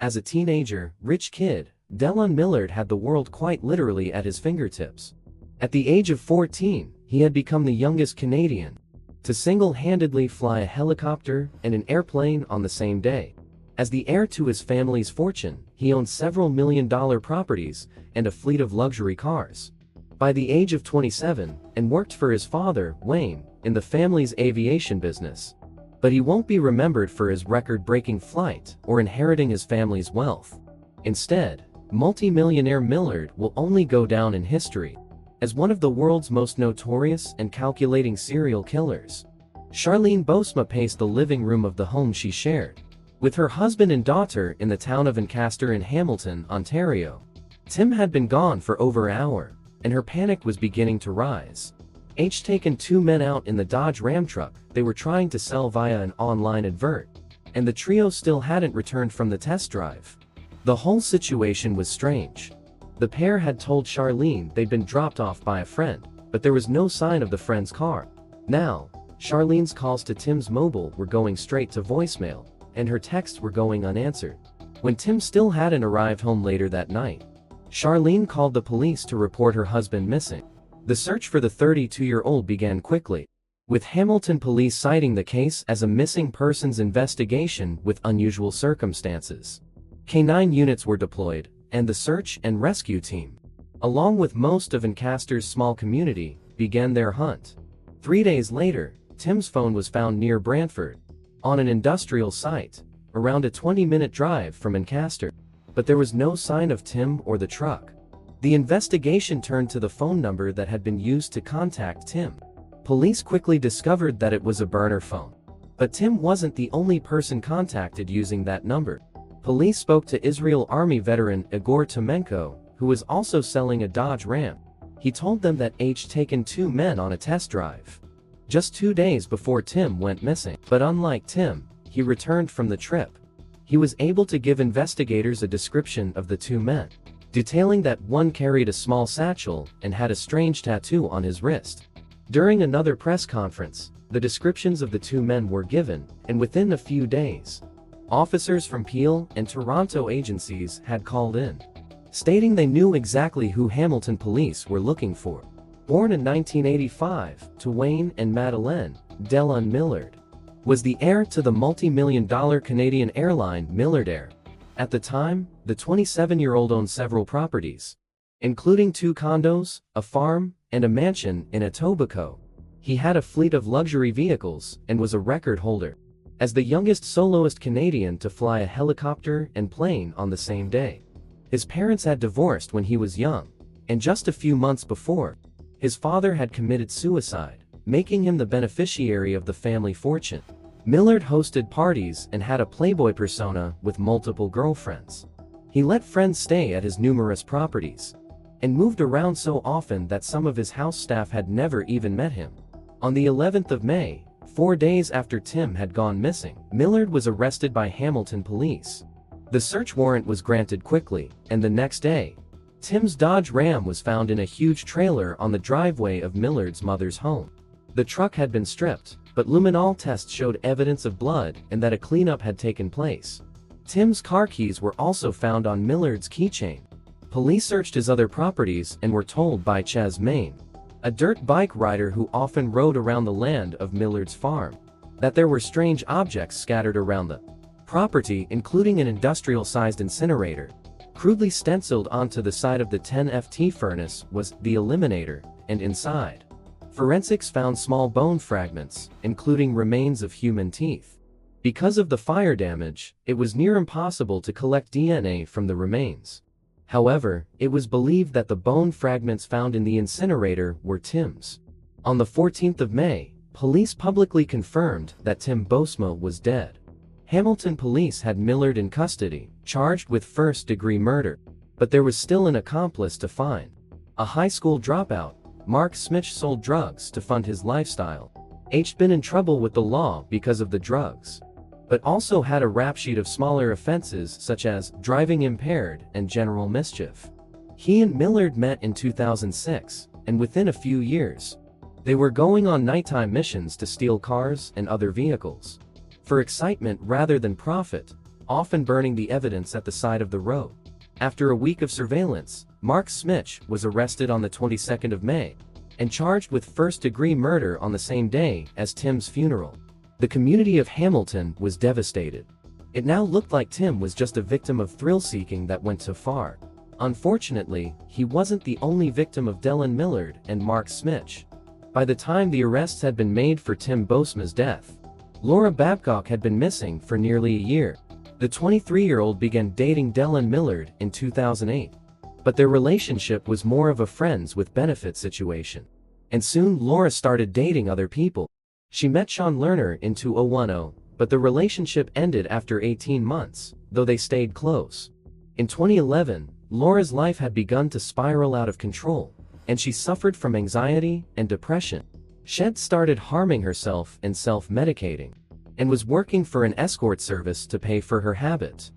As a teenager, rich kid, Delan Millard had the world quite literally at his fingertips. At the age of 14, he had become the youngest Canadian to single-handedly fly a helicopter and an airplane on the same day. As the heir to his family's fortune, he owned several million-dollar properties and a fleet of luxury cars. By the age of 27, and worked for his father, Wayne, in the family's aviation business. But he won't be remembered for his record-breaking flight or inheriting his family's wealth. Instead, multi-millionaire Millard will only go down in history as one of the world's most notorious and calculating serial killers. Charlene Bosma paced the living room of the home she shared with her husband and daughter in the town of Ancaster in Hamilton, Ontario. Tim had been gone for over an hour, and her panic was beginning to rise. Taken two men out in the Dodge Ram truck they were trying to sell via an online advert, and the trio still hadn't returned from the test drive. The whole situation was strange. The pair had told Charlene they'd been dropped off by a friend, but there was no sign of the friend's car. Now, Charlene's calls to Tim's mobile were going straight to voicemail, and her texts were going unanswered. When Tim still hadn't arrived home later that night, Charlene called the police to report her husband missing. The search for the 32-year-old began quickly, with Hamilton police citing the case as a missing persons investigation with unusual circumstances. K-9 units were deployed, and the search and rescue team, along with most of Ancaster's small community, began their hunt. 3 days later, Tim's phone was found near Brantford, on an industrial site, around a 20-minute drive from Ancaster. But there was no sign of Tim or the truck. The investigation turned to the phone number that had been used to contact Tim. Police quickly discovered that it was a burner phone. But Tim wasn't the only person contacted using that number. Police spoke to Israel Army veteran Igor Tomenko, who was also selling a Dodge Ram. He told them that taken two men on a test drive just 2 days before Tim went missing. But unlike Tim, he returned from the trip. He was able to give investigators a description of the two men, detailing that one carried a small satchel and had a strange tattoo on his wrist. During another press conference, the descriptions of the two men were given, and within a few days, officers from Peel and Toronto agencies had called in, stating they knew exactly who Hamilton police were looking for. Born in 1985 to Wayne and Madeleine, Delan Millard was the heir to the multi-million-dollar Canadian airline Millard Air. At the time, the 27-year-old owned several properties, including 2 condos, a farm, and a mansion in Etobicoke. He had a fleet of luxury vehicles and was a record holder as the youngest soloist Canadian to fly a helicopter and plane on the same day. His parents had divorced when he was young, and just a few months before, his father had committed suicide, making him the beneficiary of the family fortune. Millard hosted parties and had a playboy persona with multiple girlfriends. He let friends stay at his numerous properties, and moved around so often that some of his house staff had never even met him. On the 11th of May, 4 days after Tim had gone missing, Millard was arrested by Hamilton police. The search warrant was granted quickly, and the next day, Tim's Dodge Ram was found in a huge trailer on the driveway of Millard's mother's home. The truck had been stripped, but luminol tests showed evidence of blood and that a cleanup had taken place. Tim's car keys were also found on Millard's keychain. Police searched his other properties and were told by Ches Main, a dirt bike rider who often rode around the land of Millard's farm, that there were strange objects scattered around the property, including an industrial-sized incinerator. Crudely stenciled onto the side of the 10FT furnace was "The Eliminator," and inside, forensics found small bone fragments, including remains of human teeth. Because of the fire damage, it was near impossible to collect DNA from the remains. However, it was believed that the bone fragments found in the incinerator were Tim's. On the 14th of May, police publicly confirmed that Tim Bosma was dead. Hamilton police had Millard in custody, charged with first-degree murder. But there was still an accomplice to find. A high school dropout, Mark Smith sold drugs to fund his lifestyle. He'd been in trouble with the law because of the drugs, but also had a rap sheet of smaller offenses such as driving impaired and general mischief. He and Millard met in 2006, and within a few years, they were going on nighttime missions to steal cars and other vehicles. For excitement rather than profit, often burning the evidence at the side of the road. After a week of surveillance, Mark Smich was arrested on the 22nd of May and charged with first-degree murder on the same day as Tim's funeral. The community of Hamilton was devastated. It now looked like Tim was just a victim of thrill-seeking that went too far. Unfortunately, he wasn't the only victim of Delan Millard and Mark Smich. By the time the arrests had been made for Tim Bosma's death, Laura Babcock had been missing for nearly a year. The 23-year-old began dating Delan Millard in 2008. But their relationship was more of a friends with benefits situation. And soon Laura started dating other people. She met Sean Lerner in 2010, but the relationship ended after 18 months, though they stayed close. In 2011, Laura's life had begun to spiral out of control, and she suffered from anxiety and depression. She'd started harming herself and self-medicating, and was working for an escort service to pay for her habit.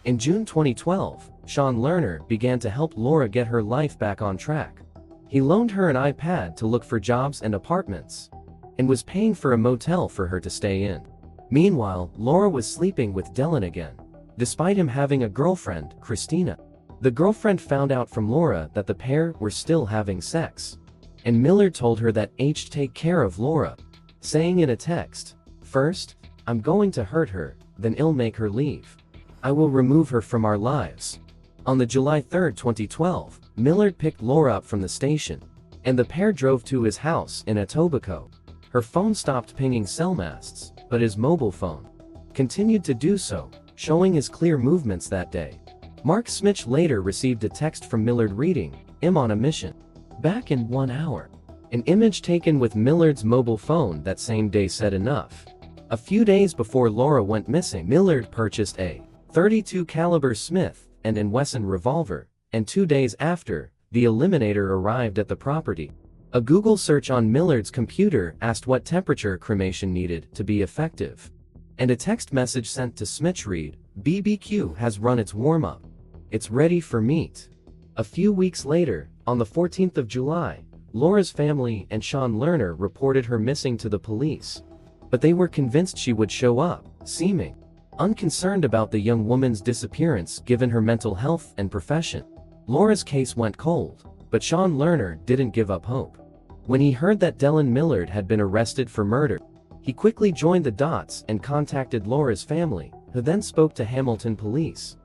In June 2012, Sean Lerner began to help Laura get her life back on track. He loaned her an iPad to look for jobs and apartments, and was paying for a motel for her to stay in. Meanwhile, Laura was sleeping with Delan again, despite him having a girlfriend, Christina. The girlfriend found out from Laura that the pair were still having sex, and Millard told her that he'd take care of Laura, saying in a text, "First, I'm going to hurt her, then I'll make her leave. I will remove her from our lives." On the July 3, 2012, Millard picked Laura up from the station, and the pair drove to his house in Etobicoke. Her phone stopped pinging cell masts, but his mobile phone continued to do so, showing his clear movements that day. Mark Smich later received a text from Millard reading, "I'm on a mission. Back in 1 hour." An image taken with Millard's mobile phone that same day said enough. A few days before Laura went missing, Millard purchased a .32 caliber Smith & Wesson revolver, and 2 days after, the Eliminator arrived at the property. A Google search on Millard's computer asked what temperature cremation needed to be effective, and a text message sent to Smich read, "BBQ has run its warm-up. It's ready for meat." A few weeks later, on the 14th of July, Laura's family and Sean Lerner reported her missing to the police, but they were convinced she would show up, seeming unconcerned about the young woman's disappearance given her mental health and profession. Laura's case went cold, but Sean Lerner didn't give up hope. When he heard that Delan Millard had been arrested for murder, he quickly joined the dots and contacted Laura's family, who then spoke to Hamilton police.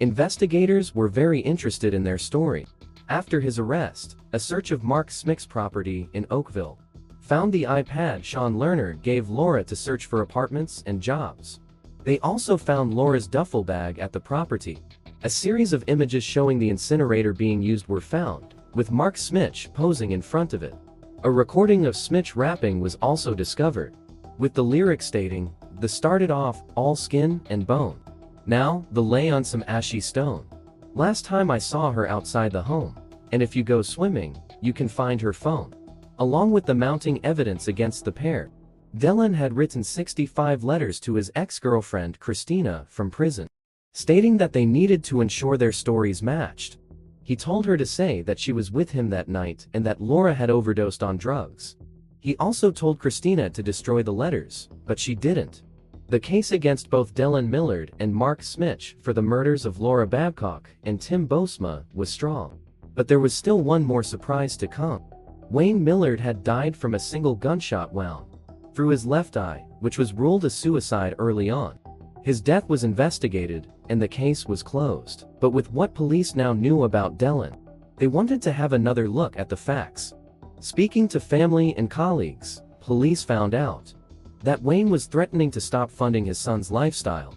Investigators were very interested in their story. After his arrest, a search of Mark Smich's property in Oakville found the iPad Sean Lerner gave Laura to search for apartments and jobs. They also found Laura's duffel bag at the property. A series of images showing the incinerator being used were found, with Mark Smich posing in front of it. A recording of Smich rapping was also discovered, with the lyrics stating, "The started off, all skin and bone. Now, the lay on some ashy stone. Last time I saw her outside the home, and if you go swimming, you can find her phone." Along with the mounting evidence against the pair, Delan had written 65 letters to his ex-girlfriend Christina from prison, stating that they needed to ensure their stories matched. He told her to say that she was with him that night and that Laura had overdosed on drugs. He also told Christina to destroy the letters, but she didn't. The case against both Delan Millard and Mark Smich for the murders of Laura Babcock and Tim Bosma was strong. But there was still one more surprise to come. Wayne Millard had died from a single gunshot wound through his left eye, which was ruled a suicide early on. His death was investigated, and the case was closed. But with what police now knew about Delan, they wanted to have another look at the facts. Speaking to family and colleagues, police found out that Wayne was threatening to stop funding his son's lifestyle.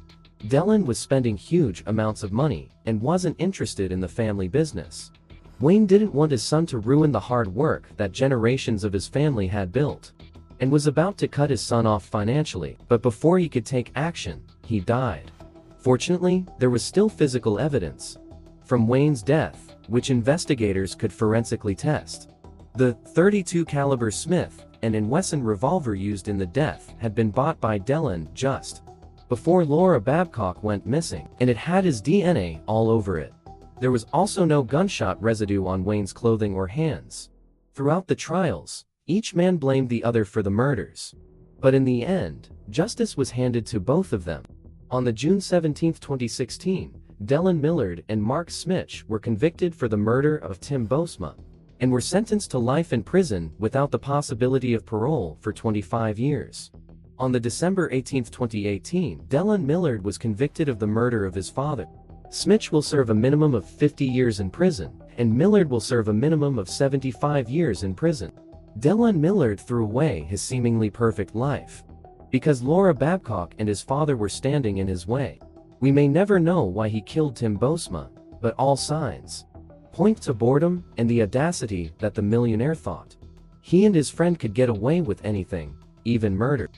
Delan was spending huge amounts of money and wasn't interested in the family business. Wayne didn't want his son to ruin the hard work that generations of his family had built, and was about to cut his son off financially, but before he could take action, he died. Fortunately, there was still physical evidence from Wayne's death, which investigators could forensically test. The .32 caliber Smith & Wesson revolver used in the death had been bought by Delan just before Laura Babcock went missing, and it had his DNA all over it. There was also no gunshot residue on Wayne's clothing or hands. Throughout the trials, each man blamed the other for the murders. But in the end, justice was handed to both of them. On the June 17, 2016, Delan Millard and Mark Smich were convicted for the murder of Tim Bosma and were sentenced to life in prison without the possibility of parole for 25 years. On the December 18, 2018, Delan Millard was convicted of the murder of his father. Smich will serve a minimum of 50 years in prison, and Millard will serve a minimum of 75 years in prison. Delan Millard threw away his seemingly perfect life because Laura Babcock and his father were standing in his way. We may never know why he killed Tim Bosma, but all signs point to boredom and the audacity that the millionaire thought he and his friend could get away with anything, even murder.